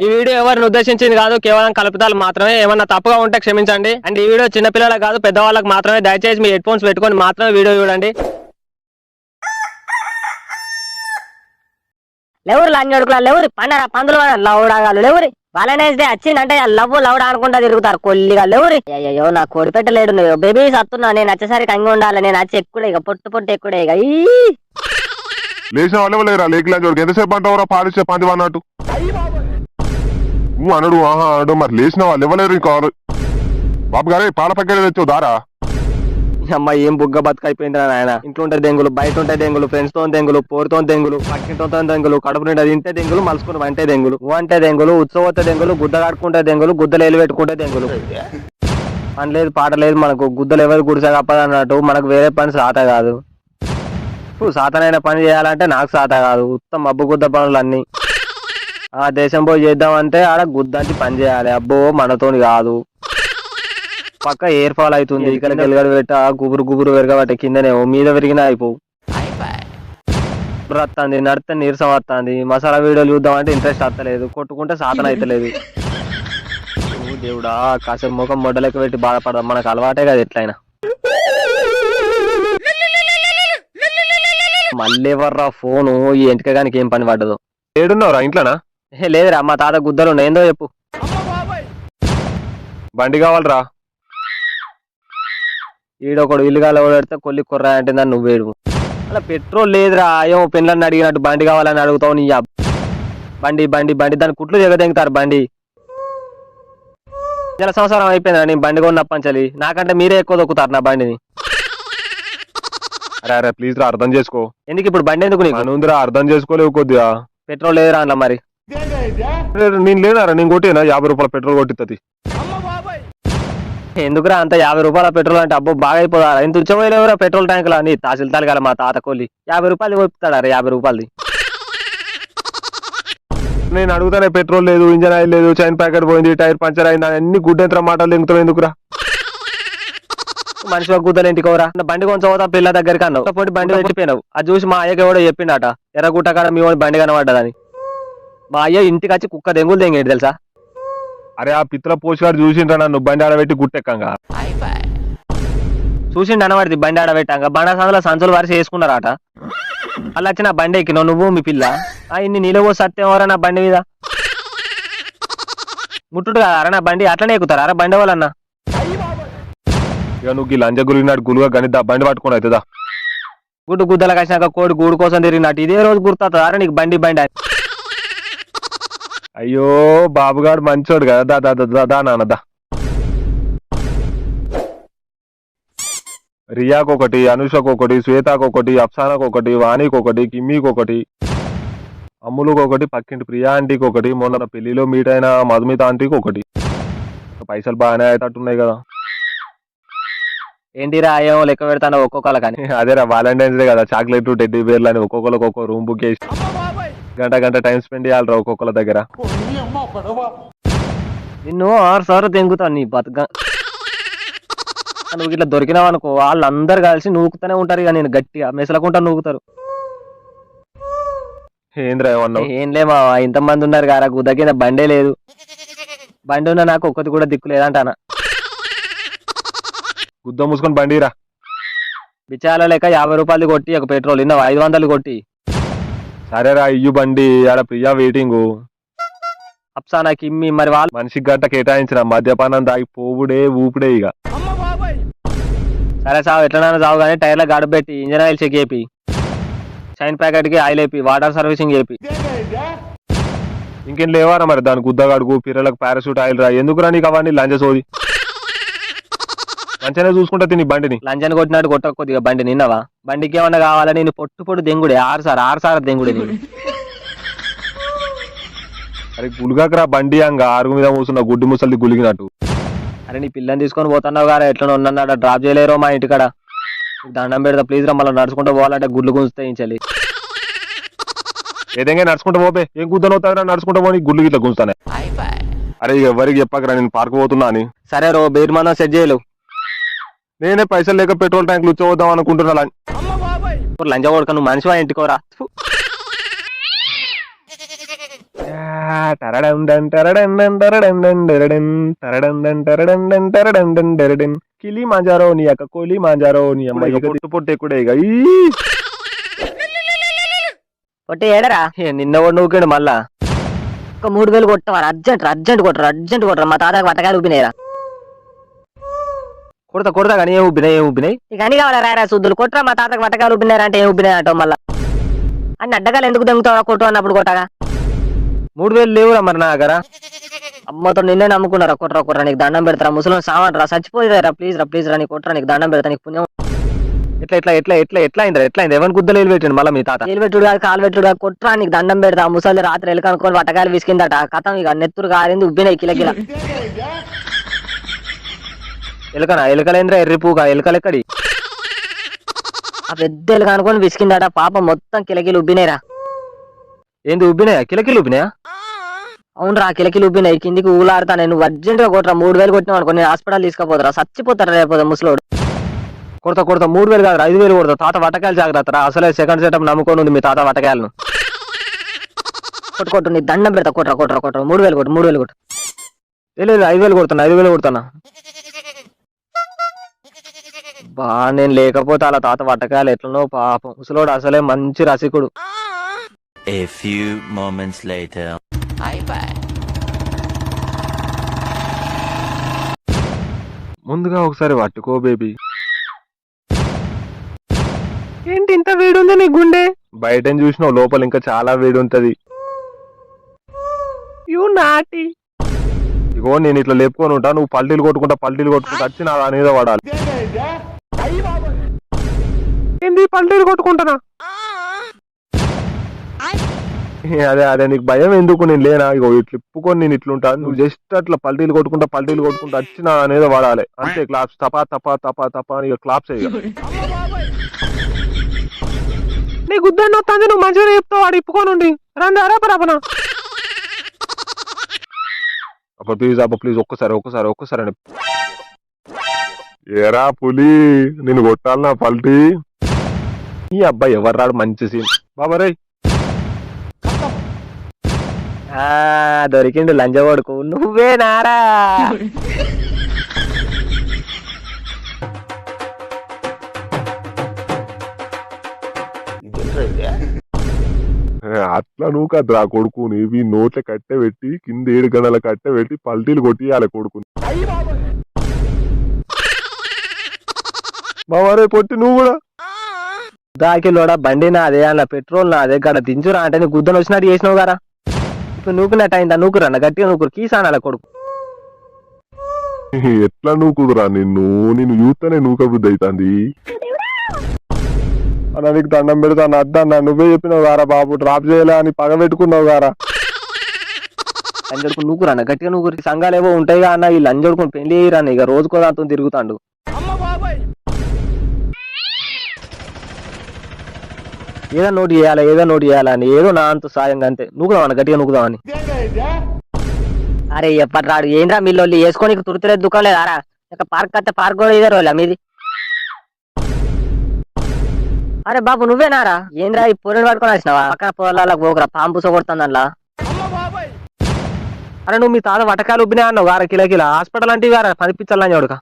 ఈ వీడియో ఎవరిని ఉద్దేశించింది కాదు, కేవలం కల్పితాలు మాత్రమే. ఏమన్నా తప్పుగా ఉంటే క్షమించండి. అండ్ ఈ వీడియో చిన్నపిల్లలకు కాదు, పెద్దవాళ్ళకి మాత్రమే. దయచేసి మీ హెడ్ ఫోన్స్ పెట్టుకొని మాత్రమే వీడియో చూడండి. లేవురు లంజడుకులా లేవురి పండరా పందులు లౌడాగాలు లేవురి. వాలెంటైన్స్ డే వచ్చిందంటే లవ్ లౌడ్ అనుకుంటా తిరుగుతారు కొల్లిగా లేవురి. అయ్యో నా కోడి పెట్టలేడు నువ్వు బేబీ సత్తున్నా. నేను వచ్చేసరికి అంగి ఉండాలి. నేను వచ్చి ఎక్కుడే ఇక పొట్టు పొట్టు ఎక్కుడే ఇక లేచిన వాళ్ళేరా లేకలే ఎంతసేపు అంటావురా పాలిచ్చే పంది అన్నట్టు నువ్వు అనడు. ఆహా అనడు. మరి లేచిన వాళ్ళు ఇవ్వలేరు ఇంకా బాబు గారే పాల పక్కన తెచ్చావు దారా. అమ్మ ఏం బుగ్గ బతుకైపోయిందిరా నాయన. ఇంట్లో ఉంటే దెంగులు, బయట ఉంటే దెంగులు, ఫ్రెండ్స్ తో దెంగులు, పోరుతో దెంగులు, పక్కింటితో దెంగులు, కడుపు నిండా తింటే దెంగులు, మలుసుకుని వంటే దెంగులు, అంటే దెంగులు, ఉత్సవతే దెంగులు, గుద్ద కట్టుకుంటే దెంగులు, గుద్దలు ఎలు పెట్టుకుంటే దెంగులు. పని లేదు పాట లేదు మనకు. గుద్దలు ఎవరు గుడిసా కప్పదన్నట్టు మనకు వేరే పని సాత కాదు. సాతనైన పని చేయాలంటే నాకు సాత కాదు. ఉత్తమ మబ్బు గుద్ద పనులు అన్ని ఆ దేశం పోయి చేద్దామంటే ఆడ గుద్దంచి పని చేయాలి. అబ్బో మనతోని కాదు. పక్క ఎయిర్ ఫాల్ అవుతుంది. ఇక్కడ గెలగడ పెట్ట గుబురు గుబురు విరగబట్టే కిందనే మీద విరిగినా అయిపోవు. వస్తుంది నడితే నీరసం వస్తుంది. మసాలా వీడియోలు చూద్దామంటే ఇంట్రెస్ట్ వస్తలేదు. కొట్టుకుంటే సాధన అయితలేదు. దేవుడా కాసేపు ముఖం మొడ్డలెక్క పెట్టి బాధపడదాం. మనకు అలవాటే కదా ఎట్లయినా. మళ్ళీ ఎవర్రా ఫోను. ఈ ఎంటికగానికి ఏం పని పడ్డదు. ఏడున్నావురా ఇంట్లోనా? లేదురా మా తాత గుద్దలు ఏందో చెప్పు. బండి కావాలరా. ఈడొకడు ఇల్లుగాల పెడితే కొల్లి కుర్రా అంటే దాన్ని నువ్వేడు. అలా పెట్రోల్ లేదురా. ఏమో పెళ్ళని అడిగినట్టు బండి కావాలని అడుగుతావు. నీ బండి బండి బండి దాని కుట్లు దిగదెంగుతారు బండి. నెల సంవత్సరం అయిపోయిందా నేను బండి కొన్న పంచలి. నాకంటే మీరే ఎక్కువ దొక్కుతారు నా బండిని. అరే అరే ప్లీజ్ రా అర్థం చేసుకో. ఎందుకు ఇప్పుడు బండి ఎందుకు నీకు? అనుందిరా అర్థం చేసుకోలేవు కొద్దిగా. పెట్రోల్ లేదురా అన్న మరి. నేను లేదారా నేను కొట్టినా 50 రూపాయల పెట్రోల్ కొట్టిస్తుంది. ఎందుకురా అంత 50 రూపాయల పెట్రోల్ అంటే అబ్బో బాగా అయిపోదా. ఇంత ఉచ్చపోయలేవురా పెట్రోల్ ట్యాంకులా. నీ తహసీల్దార్ కదా మా తాత కొల్లి 50 రూపాయలు కొప్పుతాడారా 50 రూపాయలది. నేను అడుగుతానే పెట్రోల్ లేదు, ఇంజన్ ఆయిల్ లేదు, చైన్ ప్యాకెట్ పోయింది, టైర్ పంచర్ అయింది, అన్ని గుడ్డెంతర మాటలు ఎందుకు ఎందుకురా. మనిషి గుద్దలు ఇంటికోరా. బండి కొంచెం పోతా పిల్ల దగ్గరికి అన్నావు. పోటీ బండి పెట్టిపోయినావు. అది చూసి మా అయ్యకి ఎవడో చెప్పిండట ఎర్రగుట్ట కాడ మీ వాడి బండి కనబడ్డదని. మా అయ్య ఇంటికి వచ్చి కుక్క దెంగులు దెంగేటి తెలుసా. అరే ఆ పిత్ర పోస్ట్ గారు చూసిండ్రా నన్ను బండి ఆడబెట్టి గుట్టెక్కంగా. చూసిండు అనబడింది బండి ఆడబెట్టాక. బండ సందులో సంచులు వరిసి వేసుకున్నారట. అలా వచ్చి నా బండి ఎక్కినావు నువ్వు మీ పిల్ల. ఇన్ని నీళ్ళు సత్యమోరా నా బండి మీద. ముట్టుడు కదా అరే నా బండి అట్లనే ఎక్కుతారా అరే బండి వాళ్ళన్నా. ఇక నువ్వు లంజ గురిగినాడు గురుగా గణిత బండి పట్టుకుని అవుతుందా. గుడ్డు గుద్దలకు వచ్చినాక కోడి గూడు కోసం తిరిగినట్టు ఇదే రోజు గుర్తుంది అరే నీకు బండి బండి. అయ్యో బాబుగాడు మంచోడు కదా. దా దా దా దా నాన్నదా. రియాకొకటి, అనుషకొకటి, శ్వేతకొకటి, అప్సానకొకటి, వాణికొకటి, కిమ్మీకొకటి, అమ్ములుకొకటి, పక్కింటి ప్రియా ఆంటీకి ఒకటి, మొన్న పెళ్లిలో మీట్ అయిన మధుమిత ఆంటీకి ఒకటి. పైసలు బాగానే అయ్యేటట్టున్నాయి కదా. ఏంటిరా ఏమో లెక్క పెడతాను ఒక్కొక్కల కానీ. అదేరా వాలంటైన్స్ డే కదా. చాక్లెట్ టెడ్డీ బేర్లు అని ఒక్కొక్కరికి ఒక్కో రూమ్ బుక్ చేసి గంట గంట టైం స్పెండ్ చేయాలరా ఒక్కొక్కల దగ్గర. నిన్ను 6 సార్లు తెంగుతాను నీ బతుక. నువ్వు ఇట్లా దొరికినావు అనుకో వాళ్ళందరు కలిసి నూకుతూనే ఉంటారు. ఇక నేను గట్టిగా మెసలకుంటా నూకుతారు. ఏంద్రా ఏమన్నా? ఏం లేమా ఇంతమంది ఉన్నారు కదా గుద్ద కింద బండే లేదు. బండి ఉన్నా నాకు ఒక్కటి కూడా దిక్కు లేదంటానా. గుద్ద మూసుకొని బండిరా. బిచాల లెక్క 50 రూపాయలు కొట్టి ఒక పెట్రోల్ ఇన్న 500 కొట్టి. సరేరా ఇయ్యు బండి. ఆడ ప్రియా వెయిటింగ్. అప్సానా కిమ్మి మరి వాళ్ళు మనిషికి గంట కేటాయించిన మద్యపానం దాగి పోవుడే ఊపుడే ఇక. సరే సావు ఎట్లనైనా సావు కానీ టైర్లో గడుపు పెట్టి ఇంజన్ ఆయిల్ చెక్ చేపి, చైన్ ప్యాకెట్ కి ఆయిల్ వేపి, వాటర్ సర్వీసింగ్ చేపి. ఇంకేం లేవారా మరి దాని గుద్దగాడుకు పిల్లలకు పారాషూట్ ఆయిల్ రా. ఎందుకురా నీకు అవన్నీ లంచ సోది. మంచిగానే చూసుకుంటా తిని బండిని. లంచని కొట్టినట్టు కొట్టక కొద్దిగా బండి నిన్నవా. బండికి ఏమన్నా కావాలని నేను పొట్టు పొట్టు దెంగుడే 6 సార్లు దెంగుడే నేను. అరే గులిగాకరా బండి అంగా ఆరుగు మీద మూసున్న గుడ్డి ముసలిది గులిగినట్టు. అరే నీ పిల్లని తీసుకొని పోతున్నావు కదా ఎట్లా ఉన్నాడ డ్రాప్ చేయలేరో మా ఇంటికాడ. దండం పెడతా ప్లీజ్ రా. మళ్ళీ నడుచుకుంటూ పోవాలంటే గుడ్లు గుంజుతాయించాలి. ఏదైనా నడుచుకుంటూ పోపే. ఏం గుద్దనవుతారా నడుచుకుంటూ పోనీ గుడ్లు గిట్లా గుంజుతానే. అరే ఎవరికి చెప్పకరా నేను పార్క్ పోతున్నా అని. సరే రో బీర్మానం సెట్ చేయలేవు. నేనే పైసలు లేక పెట్రోల్ ట్యాంకులు వచ్చేద్దాం అనుకుంటున్నా. లంచ కొడుక నువ్వు మనిషివా ఇంటికోరా. కిలి మాంజారో నీ అక్క కోలి మాంజారో నీ అమ్మ ఇక పొట్టు పొట్టు ఎక్కుడే ఇక కొట్టి ఏడరా నిన్న కూడా నూకాడు మళ్ళా ఒక 3000 కొట్టవారు అర్జెంట్ కొట్టరా మా తాతకు వటకాయలు ఊపినాయిరా కొడతా కానీ ఏం ఉబ్బినాయి ఇక అన్ని కావాలా రారా శుద్ధులు కొట్టరా మా తాతకు వటకాయలు ఊపినారా అంటే ఏం ఊపినాయి అంటావు మళ్ళా అన్ని అడ్డకాయలు ఎందుకు దెంగుతావా కొట్టు అన్నప్పుడు కొట్టగా 3000 లేవురా మరి నా దగ్గర. అమ్మతో నిన్నే నమ్ముకున్నారా కొట్టరా నీకు దండం పెడతారా ముసలి సామాన్ రా చచ్చిపోయేరా ప్లీజ్ రా నీకు కొట్టరా నీకు దండం పెడతా నీకు పుణ్యం ఎట్లా అయింది ఎవరిని గుద్దలు వెళ్ళి పెట్టండి మళ్ళీ మీ తాత ఏలుబెట్టుడు కాదు కాలు పెట్టుడు కాదు కొట్టరా నీకు దండం పెడతా ముసలి రాత్రి ఎలుకనుకొని వటకాయలు విసికిందట కథం ఇక నెత్తురు కారింది ఉబ్బినాయి కిలకిల ఎలుకలేంద్రా ఎర్రిపూగా ఎలుకలెక్కడి ఆ పెద్ద ఎలుక అనుకొని విసికిందట పాపం మొత్తం కిలకిలు ఉబ్బినాయిరా ఏంది ఉబ్బినాయా కిలకిలు ఉబ్బినాయా అవునరా కిలకిలు ఉబ్బినాయి కిందికి ఊలాడుతా నేను అర్జెంట్ గా కొట్టరా 3000 కొట్టినా అనుకో నేను హాస్పిటల్ తీసుకుపోతారా చచ్చిపోతారా రేపు ముసలోడు కొడతా 3000 కాదు 5000 కొడతా తాత వటకాయలు జాగ్రత్త అసలే సెకండ్ సెటప్ నమ్ముకొని ఉంది మీ తాత వటకాయలను కొట్టు నీ దండం పెడతా కొట్టరా 3000 కొట్టు లేదు 5000 కొడుతున్నా బా నేను లేకపోతే అలా తాత వటకాయలు ఎట్లనో పాపం ముసలోడు అసలే మంచి రసికుడు. A few moments later. ముందుగా ఒకసారి పట్టుకో బేబీ. ఏంటి ఇంత వేడి ఉంది నీ గుండె బయట చూసినావు లోపల ఇంకా చాలా వేడి ఉంటది. నాటి ఇగో నేను ఇట్లా లేపుకొని ఉంటా నువ్వు పల్టీలు కొట్టుకుంటా వచ్చి నా దాని మీద పడాలి. ఏంది పల్టీలు కొట్టుకుంటానా అదే నీకు భయం ఎందుకు నేను లేనా ఇగో ఇట్లా ఇప్పుకొని నేను ఇట్లుంటా నువ్వు జస్ట్ అట్లా పల్టీలు కొట్టుకుంటా వచ్చి నా అనేది వాడాలి అంతే. క్లాప్స్ తపా ఇక క్లాప్స్ అయ్యి నీ గుద్దని వస్తుంది నువ్వు మంచిగా చెప్తావు వాడు ఇప్పుకోనుండి రండి అరాపరాపనా ప్లీజ్ ఒక్కసారి అని ఏరా పులి నేను కొట్టాలనా పల్టీ ఈ అబ్బాయి ఎవరు రాడు మంచి సీన్ బాబా దొరికిండు లంజ కొడుకు నువ్వే నారా అట్లా నువ్వు కదరా కొడుకుని ఇవి నోట్ల కట్టె పెట్టి కింద 7 గంటల కట్టె పెట్టి పల్టీలు కొట్టియాలి కొడుకుని. బాబారే పొట్టి నువ్వు కూడా దాకిలోడా బండి నాదే అన్న పెట్రోల్ నాదే గడ దించురా అంటే నీ గుద్దను వచ్చినట్టు చేసినావు గారా ఇప్పుడు నూకున్నట్టు అయిందా నూకురన్న గట్టిగా నూకురు కీసానాల కొడుకు ఎట్లా నూకుదురా నిన్ను యూత్తనే నూక బుద్ధి అవుతుంది అన్న. నీకు దండం పెడతాను అద్దన్నా నువ్వే చెప్పినావు గారా బాబు డ్రాప్ చేయలే అని పగ పెట్టుకున్నావు గారా. లంజడుకుని నూకురన్న గట్టిగా నూకురు సంఘాలు ఏవో ఉంటాయిగా అన్న ఈ లంజడుకుని పెళ్లి చేయరాన్న ఇక రోజుకో దాంతో తిరుగుతాండు. ఏదో నోటి చేయాలని ఏదో నా అంత సాయంగా అంతే నూకుదామని గట్టిగా నూకుదామని. అరే ఎప్పటి రాడు ఏంద్రా మీళ్ళు వేసుకొని తుర్తులేదు దుఃఖం లేదారా ఇక పార్క్ అయితే పార్క్ కూడా ఇదే రోజులా మీది. అరే బాబు నువ్వేనారా ఏంద్రా ఈ పొరని పట్టుకొని వచ్చినావా పక్కన పొలాలకు పోకురా పాంపు కొడుతుంది అందులో. అరే నువ్వు మీ తాత వటకాయలు ఉబ్బినా అన్నావు గారా కిలకిల హాస్పిటల్ అంటే గారా పనిపించాలని చూడక.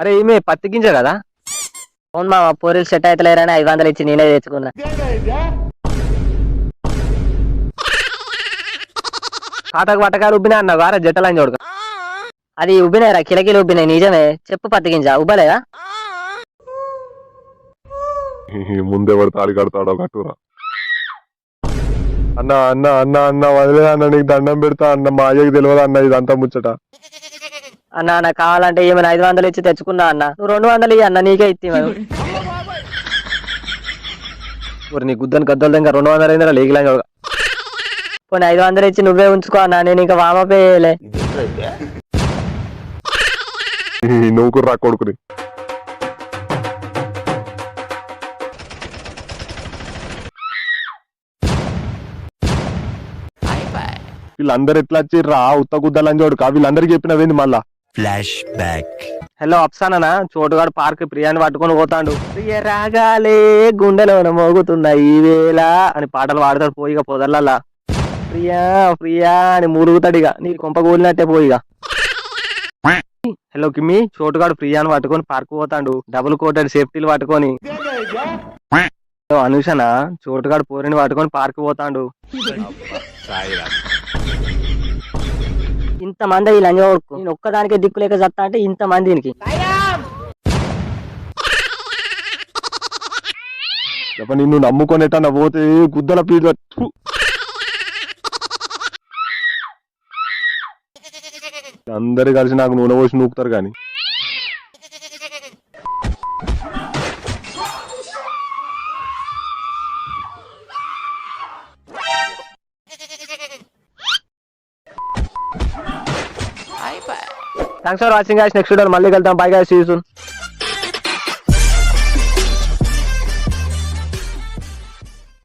అరే ఈమె పత్తి గింజ కదా అవును మా పూరీలు సెట్ అవుతలేరని 500 ఇచ్చి నేనే తెచ్చుకున్నా. తాతకు వటకాయలు ఉబ్బినా అన్నావు గారా జట్టలని చూడక. అది ఉబ్బినాయిరా కిలకిలు ఉబ్బినాయి నిజమే చెప్పు పత్తికింజా ఉబ్బలేదా ముందెవరు తాళి కడతాడో కట్టురా. అన్న వదిలే అన్న నీకు దండం పెడతా అన్న మా అయ్యకి తెలియదు అన్న ఇదంతా ముచ్చట. అన్న నాకు కావాలంటే ఏమైనా 500 ఇచ్చి తెచ్చుకున్నా అన్న నువ్వు 200 ఇయ్యి అన్న నీకే ఇచ్చి నీ గుద్దని గద్దలు దగ్గర 200 అయిందిరా లేగిలని చూడక. కొన్ని 500 ఇచ్చి నువ్వే ఉంచుకో అన్న నేను ఇంకా వామపే చేయలే. నువ్వు కూడా రా కొడుకుని. వీళ్ళందరూ ఎట్లా వచ్చి రా ఉత్త గుద్దలని చూడక వీళ్ళందరికీ చెప్పినవేంది మళ్ళా. Flashback. హలో అప్సానా చోటుగాడు పార్క్ ప్రియాని పట్టుకొని పోతాడు. ప్రియ రాగాలే గుండెలోన మోగుతున్నాయి ఈ వేళ అని పాటలు పాడతాడు పోయిగా పొదర్లల్లా. ప్రియా ప్రియా అని మురుగుతాడు ఇక నీ కొంప కూలినట్టే పోయిగా. హలో కిమ్మి చోటుగాడు ప్రియాని పట్టుకొని పార్క్ పోతాడు డబుల్ కోటెడ్ సేఫ్టీలు పట్టుకొని. అనుషన చోటుగాడు పోరిని పట్టుకొని పార్క్ పోతాడు. ఇంతమంది ఈ లంజ కొడుకు నేను ఒక్కదానికే దిక్కు లేక చత్తా అంటే ఇంతమంది దీనికి. నిన్ను నమ్ముకొనేటన్నా పోతే గుద్దల పీడ. అందరు కలిసి నాకు నూనె పోసి నూకుతారు కానీ. Thanks for watching guys. Next video మళ్ళీ వెళ్తాం. Bye guys, see you soon.